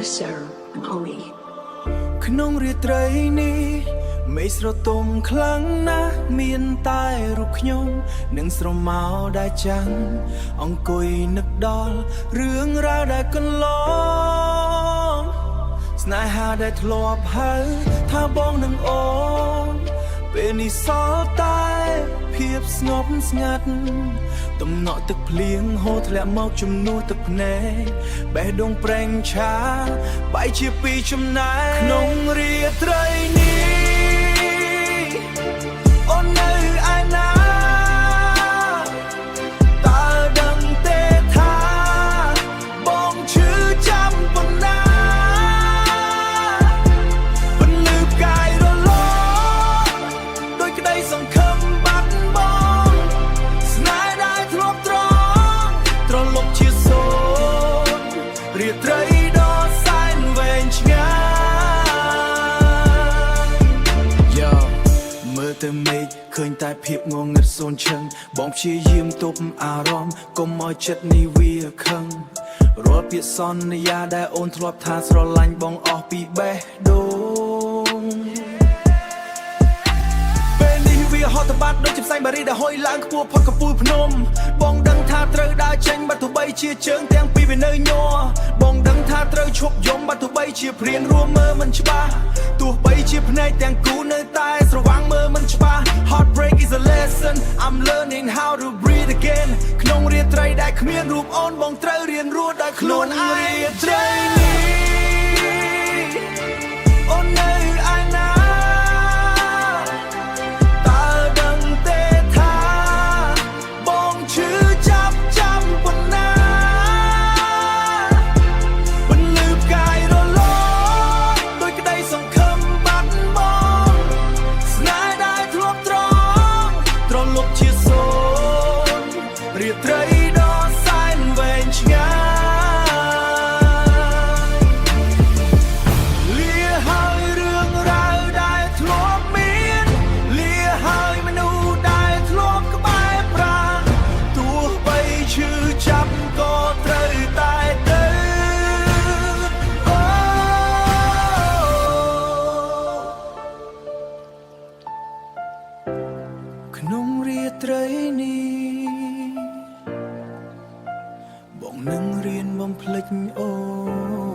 yes sir and only ក្នុងរាត្រីនេះមេឃស្រទុំខ្លាំងណាស់មានតែរូបខ្ញុំនិងស្រមោលដែលចាំងអង្គុយនឹកដល់រឿងរ៉ាវដែលកន្លងស្នេហាដែលធ្លាប់ហៅថាបងនឹងអូនពេលនេះសល់តែភាពស្ងប់ស្ងាត់ទំនក់ទឹកភ្លៀងហូរធ្លាក់មកជំនួសទឹកភ្នែកបេះដូងប្រេងឆាបែកជាពីរចំណែកក្នុងរាត្រីនេះអូននៅឯណាតើដឹងទេថាបងឈឺចាំប៉ុណ្ណាពន្លឺផ្កាយរលត់ដោយក្តីសង្ឃឹមបាត់បង់ស្នេហ៍ដែលធ្លាប់ត្រលប់ជាសូន្យរាត្រីដ៏សែនវែងឆ្ងាយមើលទៅមេឃឃើញតែភាពងងឹតសូន្យឈឹងបងព្យាយាមទប់អារម្មណ៍កុំឲ្យចិត្តនេះវាខឹងរាល់ពាក្យសន្យាដែលអូនធ្លាប់ថាស្រឡាញ់បងអស់ពីបេះដូងពេលនេះវាហត់ទៅបាត់ដូចជាផ្សែងបារីដែលហុយឡើងខ្ពស់ផុតកំពូលភ្នំបងដឹងថាត្រូវដើរចេញបាត់ទោះបីជាជើងទាំងពីរវានៅញ័របងដឹងថាត្រូវឈប់យំបាត់ទោះបីជាព្រៀងរួមមើលមិនច្បាស់ទោះបីជាភ្នែកទាំងគូនៅតែស្រវាំងមើលមិនច្បាស់ Heartbreak is a lesson I'm learning how to breathe again ក្នុងរាត្រីដែលគ្មានរូបអូនបងត្រូវរៀនរស់ដោយខ្លួនឯងរាត្រីនេះអូននៅឯណាតើដឹងទេថាបងឈឺចាប់ប៉ុណ្ណាពន្លឺផ្កាយរលត់ដោយក្តីសង្ឃឹមបាត់បង់ស្នេហ៍ដែលធ្លាប់ត្រលប់ជាសូន្យរាត្រីដ៏សែនវែងឆ្ងាយលាហើយរឿងរ៉ាវដែលធ្លាប់មានលាហើយមនុស្សដែលធ្លាប់ក្បែរប្រាទោះបីឈឺចាប់ក៏ត្រូវតែទៅក្នុងរាត្រីនេះបងនឹងរៀនបំភ្លេចអូន